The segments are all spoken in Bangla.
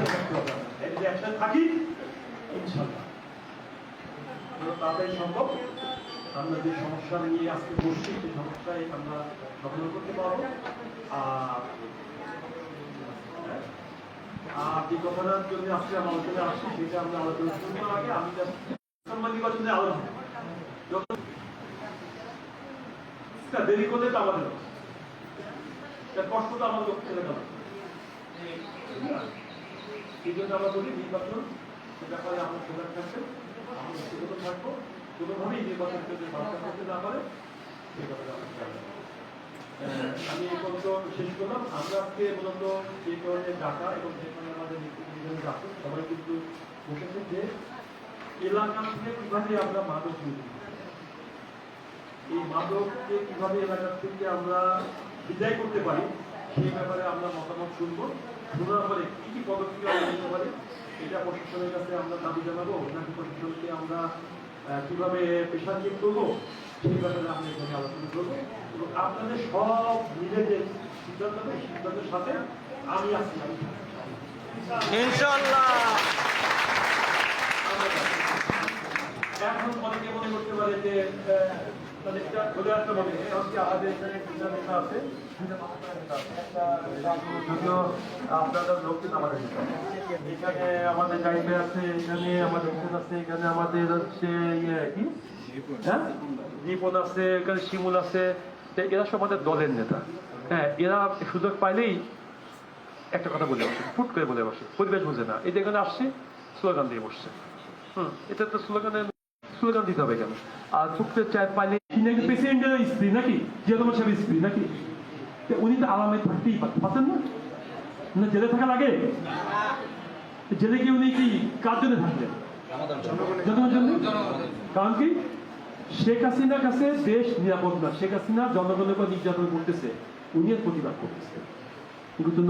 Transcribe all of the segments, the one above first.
একসাথে থাকি ইনশাআল্লাহ তাড়াতাড়ি সম্ভব আমরা যে সমস্যা নিয়ে আজকে বসছি সেই সমস্যায় আমরা সমাধান করতে পারবো। আর যে কথাটার জন্য আজকে আমরা আলোচনা আসছি সেটা আমরা আলোচনা শুরু আগে আমি নির্বাচনে আলোচনা দেরি করলে তো আমাদের কষ্ট তো আমাদের লক্ষ্য ছেড়ে গেল। এই জন্য আমরা বলি নির্বাচন সে ব্যাপারে আমরা সজাগ থাকবে, আমরা সচেতন থাকবো, কোনোভাবেই নির্বাচন যদি বাধা করতে না পারে সেই ব্যাপারে আমি এই পর্যন্ত শেষ করলাম। আমরা আজকে মূলত যে ধরনের ডাকা এবং যেখানে আমাদের ডাকুন সবাই কিন্তু বসেছে যে এলাকা থেকে কিভাবে আমরা মাদক নিই, এই মাদককে কিভাবে এলাকা থেকে আমরা বিদায় করতে পারি সেই ব্যাপারে আমরা মতামত শুনবো। শোনার পরে কি কি পদক্ষেপ আমরা নিতে পারি এটা প্রশাসনের কাছে আমরা দাবি জানাবো, নাকি প্রশাসনকে আমরা কিভাবে পেশাজীব করবো সেই ব্যাপারে আমরা এখানে আলোচনা করবো। এবং আপনাদের সব নিজেদের সিদ্ধান্ত নেই, সিদ্ধান্তের সাথে আমি আছি ইনশাআল্লাহ। এখন অনেকে মনে করতে পারে যে একটা ধরে আসতে হবে আমাদের এখানে আছে যদিও আপনাদের লোক কিন্তু আমাদের এখানে আমাদের গাইবে আছে, এখানে আমাদের আছে, এখানে আমাদের হচ্ছে ইয়ে কি হ্যাঁ রিপন আছে, এখানে শিমুল আছে, এরা সব আমাদের দলের নেতা। হ্যাঁ, এরা সুযোগ পাইলেই একটা কথা বলে বসে, ফুট করে বলে বসে, পরিবেশ বুঝে না। এই যে এখানে আসছে স্লোগান দিয়ে বসছে। এটা তো স্লোগান দিতে হবে কেন? আর চুক্তি চায় পাইলে প্রেসিডেন্টের স্ত্রী নাকি জিয়াদমান সাহেবের স্ত্রী নাকি উনি তো আরামে থাকতেই পারতেন না? জেলে থাকা লাগে? জেলে গিয়ে উনি কি কার জন্য থাকলেন? জনগণের জন্য। কারণ কি শেখ হাসিনার কাছে দেশ নিরাপদ না, শেখ হাসিনা জনগণের উপর নির্যাতন করতেছে, উনি এর প্রতিবাদ করতেছে। কিন্তু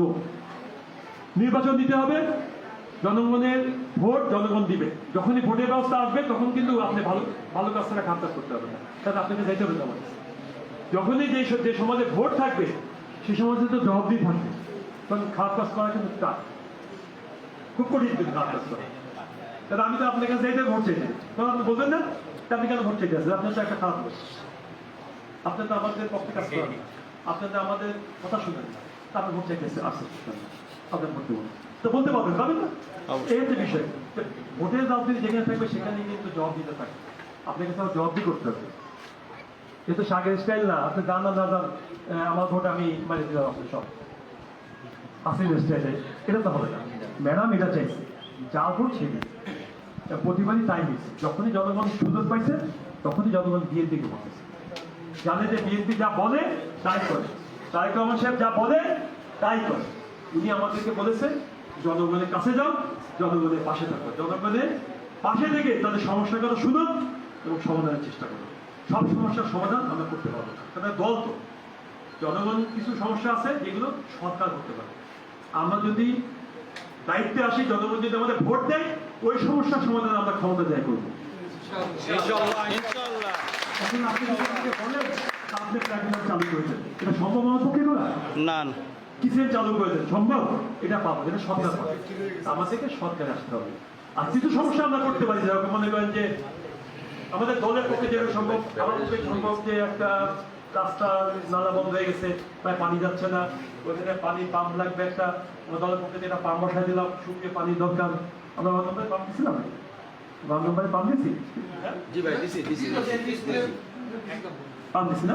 নির্বাচন দিতে হবে, জনগণের ভোট জনগণ দিবে। যখনই ভোটের ব্যবস্থা আসবে তখন কিন্তু আপনি ভালো ভালো কাজ ছাড়া খারাপ কাজ করতে হবে না, তাহলে আপনাকে যাইতে হবে আমার কাছে। যখনই যে সমাজে ভোট থাকবে সেই সমাজে তো জবাবদিহি থাকবে, তখন খারাপ কাজ করা কিন্তু টাফ, খুব কঠিন কিন্তু খারাপ কাজ করা। তাহলে আমি তো আপনার কাছে যাইতে ভোট চাইতে, তখন আপনি বলবেন না আপনি কেন ভোট চাইতে আসছেন? আপনার তো একটা খারাপ করছে, আপনার তো আমাদের পক্ষে কাজ করেন না, আপনার তো আমাদের কথা শুনেন না, আপনি ভোট চাইতে আসছেন, আপনার ভোট দেবো তো বলতে পারবেন না? এই হচ্ছে বিষয়। ভোটের জবাবদিহি যেখানে থাকবে সেখানে কিন্তু জবাব দিতে থাকবে, আপনাকে তাও জবাবদিহি করতে হবে। এ তো সাগের স্টাইল না, আপনি জান না জান আমার ভোট আমি মারিয়ে দিলাম আপনি সব আসিন স্টাইলে, এটা তো হবে না। ম্যাডাম এটা চাইছে যা ভোট সেদিন প্রতিবারই তাই দিচ্ছে। যখনই জনগণ সুযোগ পাইছে তখনই জনগণ বিএনপিকে বলতেছে, জানে যে বিএনপি যা বলে তাই করে, তারেক রহমান সাহেব যা বলে তাই করে। উনি আমাদেরকে বলেছে জনগণের কাছে যাও, জনগণের পাশে থাকো, জনগণের পাশে থেকে তাদের সমস্যাগুলো শুনো এবং সমাধানের চেষ্টা করো। সব সমস্যার সমাধান আমরা করতে পারবো না, কারণ দল তো জনগণ কিছু সমস্যা আছে যেগুলো সরকার করতে পারে। আমরা যদি দায়িত্বে আসি, জনগণ যদি আমাদের ভোট দেয়, ওই সমস্যার সমাধান আমরা ক্ষমতা দেয় করবো ইনশাআল্লাহ। এখন আপনি বলেন আপনি ট্রাইব্যুনাল চালু করেছেন, এটা সম্ভব আমার পক্ষে করা না। কিসের চালু করেছেন? সম্ভব? এটা পাবো, এটা সরকার পাবে, আমাদেরকে সরকারে আসতে হবে। আর কিছু সমস্যা আমরা করতে পারি, যেরকম মনে করেন যে আমাদের দলের পক্ষে যেরকম সম্ভব, আমার পক্ষে সম্ভব যে একটা রাস্তা নালা বন্ধ হয়ে গেছে, প্রায় পানি যাচ্ছে না, ওইখানে পানি পাম্প লাগবে একটা, আমার দলের পক্ষে যেটা পাম্প বসাই দিলাম, শুকিয়ে পানির দরকার। আমরা বান্ধবারে পাম্প দিচ্ছিলাম, বান্ধবারে পাম্প দিচ্ছি পাম্প দিচ্ছি না,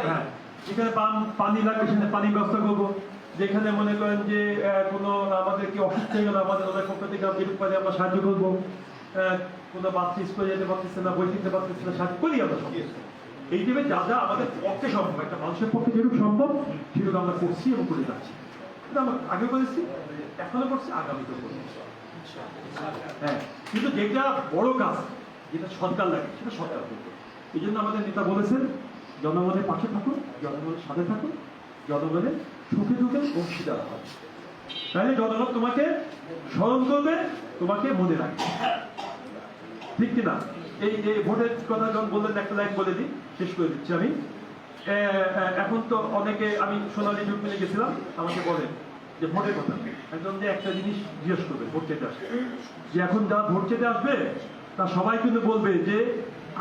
হ্যাঁ, যেখানে পানি লাগবে সেখানে পানি ব্যবস্থা করবো। যেখানে মনে করেন যে কোনো আমাদের কি অসুস্থ হয়ে গেল, আমাদের ওদের পক্ষ থেকে যেটুকু পারি আমরা সাহায্য করবো। কোনো বাচ্চা স্কুলে যেতে পারতেছে না, বই শিখতে পারতেছে না, সাহায্য করি আমরা সব। এই টাইপে যা যা আমাদের পক্ষে সম্ভব, একটা মানুষের পক্ষে যেটুকু সম্ভব সেটুকু আমরা করছি এবং করে যাচ্ছি। এটা আমরা আগে করেছি, এখনো করছি, আগামীতেও করছি। হ্যাঁ, কিন্তু যেটা বড় কাজ, যেটা সরকার লাগে সেটা সরকার করবে। এই জন্য আমাদের নেতা বলেছেন জনগণের পাশে থাকুন, জনগণের সাথে থাকুন, জনগণের সুখে দুঃখে অংশীদার হবে, তাহলে জনগণ তোমাকে স্মরণ করবে, তোমাকে মনে রাখবে, ঠিক কিনা? এই ভোটের কথা যখন বললেন একটা লাইন বলে দিই, শেষ করে দিচ্ছি আমি। এখন তো অনেকে, আমি সোনালী জুট মিলে গেছিলাম, আমাকে বলে যে ভোটের কথা, একদম যে একটা জিনিস জিজ্ঞেস করবে ভোট চেতে আসবে, যে এখন যা ভোট চেতে আসবে তা সবাই কিন্তু বলবে যে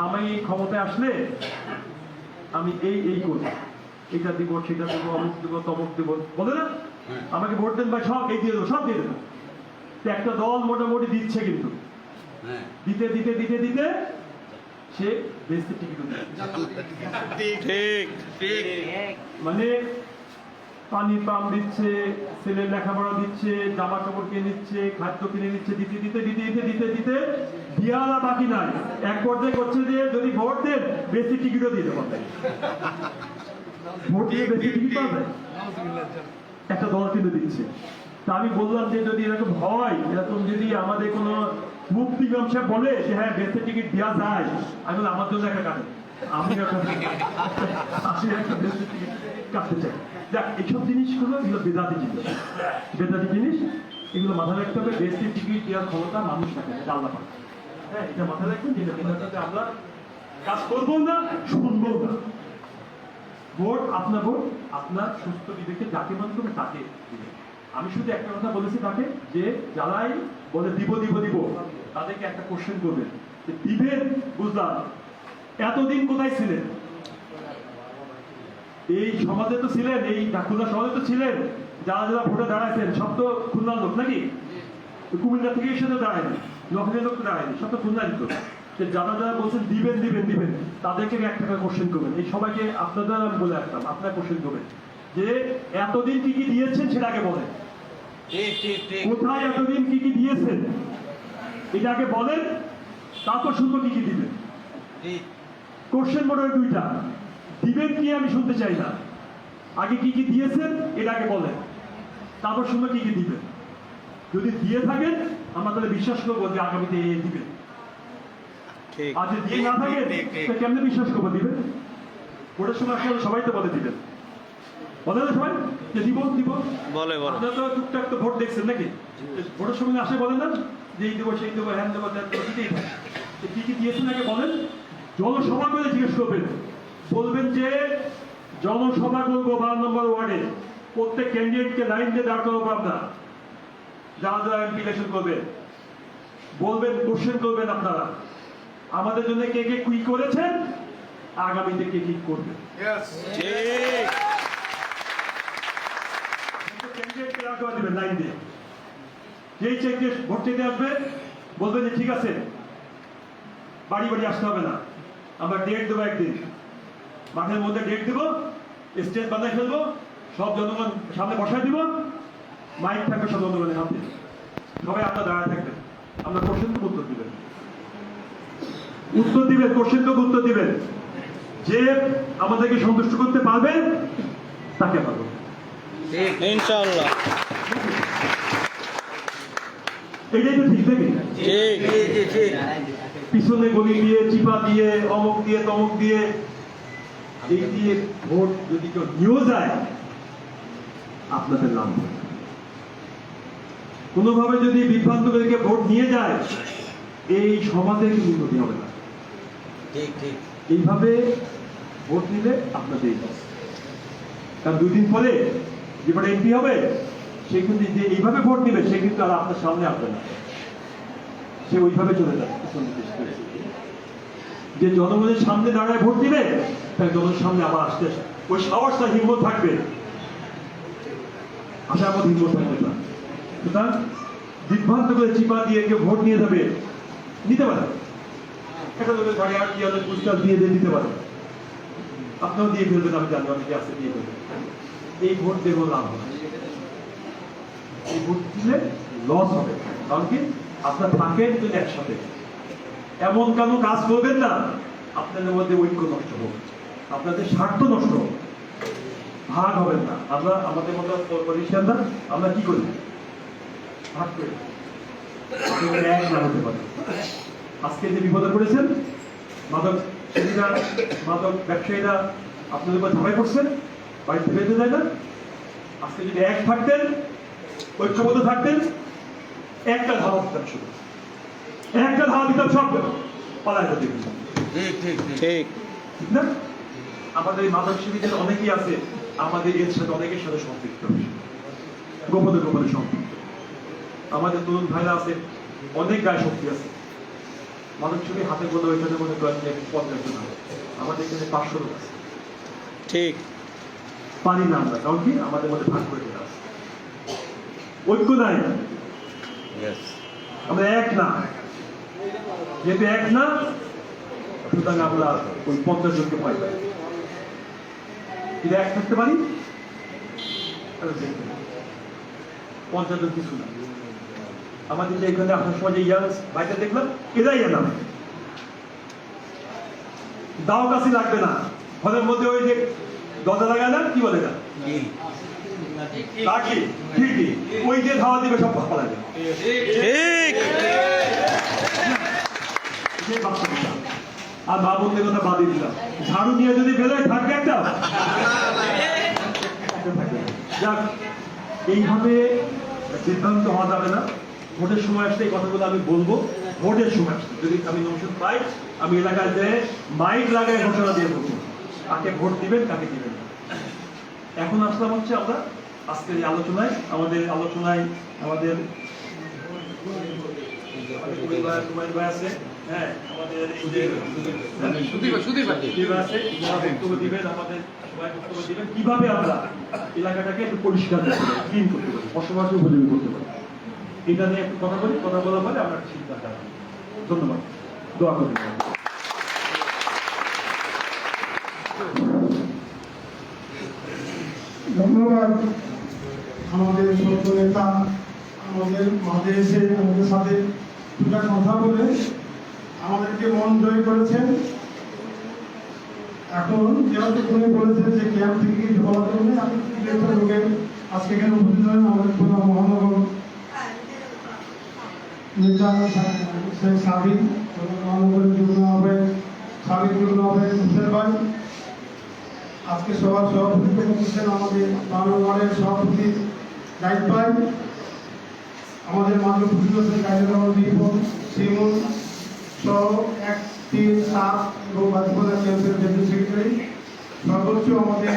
আমি এই ক্ষমতায় আসলে আমি এই করবো, এটা দিব, সেটা দেবো, অমুক দেবো, তমুক দেবো, বলে না? আমাকে ভোট দেন ভাই, সব এই দিয়ে দেবো, সব দিয়ে দেবো। একটা দল মোটামুটি দিচ্ছে, কিন্তু দিতে দিতে দিতে দিতে সে বেশি টিকিট মানে পানির পাম্প দিচ্ছে, ছেলের লেখাপড়া দিচ্ছে, জামা কাপড় কিনে দিচ্ছে, খাদ্য কিনে দিচ্ছে, দিতে দিতে দিতে দিতে দিতে দিতে দিয়ালা বাকি নাই। এক পর্যায়ে করছে যে যদি ভোট দেন বেশি টিকিটও দিয়ে দেবো, ভোট দিয়ে বেশি টিকিট পাওয়া যায়, একটা দল কিন্তু দিচ্ছে। তা আমি বললাম যে যদি এরকম হয়, এরকম যদি আমাদের কোনো মুক্তি ব্যবসা বলে যে হ্যাঁ বেশি টিকিট দেওয়া যায়, আমি বলি আমার জন্য একটা কাটে, আমি একটা বেশি টিকিট কাটতে চাই। দেখ, এইসব জিনিসগুলো এগুলো বেদাতি জিনিস, বেদাতি জিনিস, এগুলো মাথায় রাখতে হবে। বেশি টিকিট দেওয়ার ক্ষমতা মানুষ থাকে, এটা আল্লাহ পাক। হ্যাঁ, এটা মাথায় রাখবেন, যেটা বেদাতিতে আমরা কাজ করবো না, শুনবো না। ভোট আপনার ভোট, আপনার সুস্থ বিবেকে যাকে মনে করবে তাকে দিবেন। আমি শুধু একটা কথা বলেছি তাকে, যে যারাই বলে দিব দিব দিব, তাদেরকে একটা কোশ্চেন করবেন যে দিবেন বুঝলাম, এতদিন কোথায় ছিলেন? এই সমাজে তো ছিলেন, এই খুলনা সমাজে তো ছিলেন, যারা যারা ভোটে দাঁড়াইছেন সব তো খুলনার লোক নাকি? কুমিল্লা থেকে এসে তো দাঁড়ায়নি, লখনের লোক দাঁড়ায়নি, সব তো খুলনারই তো। যারা যারা বলছেন দিবেন দিবেন দিবেন, তাদেরকে একটা কোশ্চেন করবেন। এই সবাইকে আপনাদের আমি বলে রাখতাম, আপনার কোশ্চেন করবেন যে এতদিন কি কি দিয়েছেন সেটা আগে বলেন। কোথায় এতদিন কি কি দিয়েছেন এটা আগে বলেন, তারপর শুনবো কি কি দিবেন। কোশ্চেন মোট ওই দুইটা, দিবেন কি আমি শুনতে চাই না, আগে কি কি দিয়েছেন এটা আগে বলেন, তারপর শুনবো কি কি দিবেন। যদি দিয়ে থাকেন আমরা তাহলে বিশ্বাস করবো যে আগামীতে দিবেন, আর যদি দিয়ে না থাকেন কেমনে বিশ্বাস করবো দিবেন? ভোটের সময় আসলে সবাই তো বলে দিবেন, বলে না সবাই যে দিব দিব বলে। আপনারা তো টুকটাক তো ভোট দেখছেন নাকি? ভোটের সময় আসে বলেন না যে এই দেবো সেই দেবো, হ্যান দেবো, ত্যান দেবো, দিতেই থাকে। কি কি দিয়েছেন আগে বলেন। জনসভা করে জিজ্ঞেস করবেন, বলবেন যে জনসভা করবো 12 নম্বর ওয়ার্ডে, প্রত্যেক ক্যান্ডিডেটকে লাইন দিয়ে দাঁড় করাবো আমরা, যারা যারা এমপি ইলেকশন করবেন, বলবেন, কোশ্চেন করবেন আপনারা আমাদের জন্য কে কে কি করেছেন, আগামীতে কে কি করবেন। দিবেন লাইন দিয়ে, যেই চেকে ভোট চেতে আসবে বলবেন যে ঠিক আছে বাড়ি বাড়ি আসতে হবে না, আমরা ডেট দেবো, একদিন মাঠের মধ্যে ডেট দেবো, স্টেজ বানায় ফেলবো, সব জনগণ সামনে বসায় দিব, মাইক থাকবে সব জনগণের হাতে, সবাই আপনার দাঁড়ায় থাকবেন, আমরা কোশ্চেন তো উত্তর দিবেন, কোশ্চেন তো উত্তর দিবেন। যে আমাদেরকে সন্তুষ্ট করতে পারবেন তাকে পাবো ইনশাআল্লাহ। এটাই তো ঠিক নাকি? পিছনে গলি দিয়ে, চিপা দিয়ে, অমুক দিয়ে, তমুক দিয়ে, এই দিয়ে ভোট যদি কেউ নিয়েও যায় আপনাদের লাভ হবে। কোনোভাবে যদি বিভ্রান্ত করে ভোট নিয়ে যায়, এই সমাজের কিন্তু উন্নতি হবে না। এইভাবে ভোট নিলে আপনাদের, কারণ 2 দিন পরে যেটা এমপি হবে সে কিন্তু যে এইভাবে ভোট নিবে সে কিন্তু আর আপনার সামনে আসবে না, সে ওইভাবে চলে যাবে। যে জনগণের সামনে দাঁড়ায় ভোট দিবে তাই জনগণের সামনে আবার আসতে ওই সাহসটা, হিম্মত থাকবে, আশার মধ্যে হিম্মত থাকবে না। সুতরাং বিভ্রান্ত করে চিপা দিয়ে কেউ ভোট নিয়ে যাবে, নিতে পারে, একটা লোকের গাড়ি আর দিয়ে পুরস্কার দিয়ে দিতে পারে, আপনারাও দিয়ে ফেলবেন, আমি জানি অনেকে আসতে দিয়ে ফেলবেন। এই ভোট দেবো লাভ হবে, এই ভোট দিলে লস হবে। কারণ কি আপনার থাকেন কিন্তু একসাথে, এমন কেন কাজ করবেন না আপনাদের মধ্যে ঐক্য নষ্ট হোক, আপনাদের স্বার্থ নষ্ট হোক, ভাগ হবেন না। আমরা আমাদের মতো পলিটিশিয়ানরা আমরা কি করি, ভাগ করি, এক না হতে পারে। আজকে যে বিপদে পড়েছেন মাদক ব্যবসায়ীরা আপনাদের উপর ঝাঁপাই পড়ছেন, বাড়িতে বেঁধে যায় না। আজকে যদি এক থাকতেন, ঐক্যবদ্ধ থাকতেন, একটা ধাওয়া দিতাম, শুধু একটা ধাওয়া দিতাম, সব পালায় যেতে। ঠিক না? আমাদের মাদক সেবীদের অনেকেই আছে আমাদের এর সাথে অনেকের সাথে সম্পৃক্ত, গোপনে গোপনে সম্পৃক্ত। আমাদের তরুণ ভাইরা আছে, অনেক গায়ে শক্তি আছে। মাদক সেবী হাতে গোনা ওইখানে মনে করেন 50 জন, আমাদের এখানে 500 লোক আছে। ঠিক পারি না আমরা, কারণ কি আমাদের মধ্যে ভাগ করে দেওয়া আছে, ঐক্য নাই, আমরা এক না। যেহেতু এক না, সুতরাং আমরা ওই 50 জনকে ভয় পাই। যদি এক থাকতে পারি 50 জন কিছু না। আমাদের যে এখানে আসার সময় যে ইয়াং ভাইটা দেখলাম, এরাই এলাম, দাও কাছে লাগবে না, ঘরের মধ্যে ওই যে দরজা লাগায় না, কি বলে না লাকি, ঠিকই ওই যে ধাওয়া দিবে সব ভাগ পালা যাবে। ঠিক আর মা বোনদের কথা বাদই দিলাম, ঝাড়ু নিয়ে যদি বেরোয় থাকবে একটা। যাক, এইভাবে সিদ্ধান্ত হওয়া যাবে না। ভোটের সময় আসলে এই কথাগুলো আমি বলবো। ভোটের সময় আসলে যদি আমি নমস্কার পাই, আমি এলাকায় যে মাইক লাগায় ঘোষণা দিয়ে বলবো কাকে ভোট দিবেন কাকে দিবেন না। এখন আসলাম হচ্ছে আমরা আজকের এই আলোচনায়, আমাদের আছে, হ্যাঁ, আমাদের কিভাবে আমরা এলাকাটাকে একটু পরিষ্কার ক্লিন করতে পারি, বসবাসের উপযোগী করতে পারি, এটা নিয়ে একটু কথা বলি। কথা বলার পরে আমরা সিদ্ধান্ত নেব। ধন্যবাদ, দোয়া করি। ধন্যবাদ আমাদের সত্য নেতা আমাদের মাঝে এসে আমাদের সাথে দুটা কথা বলে আমাদেরকে মন জয় করেছেন। এখন যেহেতু উনি বলেছেন যে ক্যাম্প থেকে কিছু বলার জন্য আমি লোকে আজকে এখানে উপস্থিত হলেন আমাদের পুরো মহানগর নেতা শেখ সাবিক, মহানগরের যুগ্ম আহ্বায়ক সাবিক যুগ্ম আহ্বায়ক হুসেন ভাই, আজকে সবার সভাপতিত্ব করছেন আমাদের বাংলার সভাপতি জাহিদ ভাই, আমাদের মাননীয় উপস্থিত আছেন কাজীরাম রিপন শিমুল সহ 1-3-7 এবং বাদীপাড়া ক্যাম্পের ডেপুটি সেক্রেটারি, সর্বোচ্চ আমাদের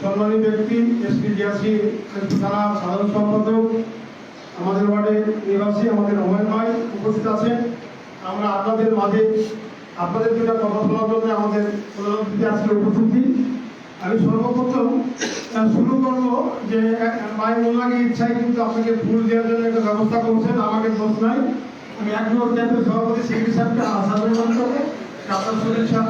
সম্মানী ব্যক্তি এসপি জিয়াসি থানা সাধারণ সম্পাদক, আমাদের ওয়ার্ডের নিবাসী আমাদের রহমান ভাই উপস্থিত আছেন। আমরা আপনাদের মাঝে আপনাদের দুটা কথা শোনার জন্য আমাদের আজকে উপস্থিতি। আমি সর্বপ্রথম শুরু করবো যে ভাই মোল্লাকে ইচ্ছায় কিন্তু আপনাকে ফুল দেওয়ার জন্য একটা ব্যবস্থা করছেন, আমাকে দোষ নাই। আমি 1 নম্বর ক্যাম্পের সভাপতি সেক্রেটারি সাহেবকে আশা করব আপনার শুভেচ্ছা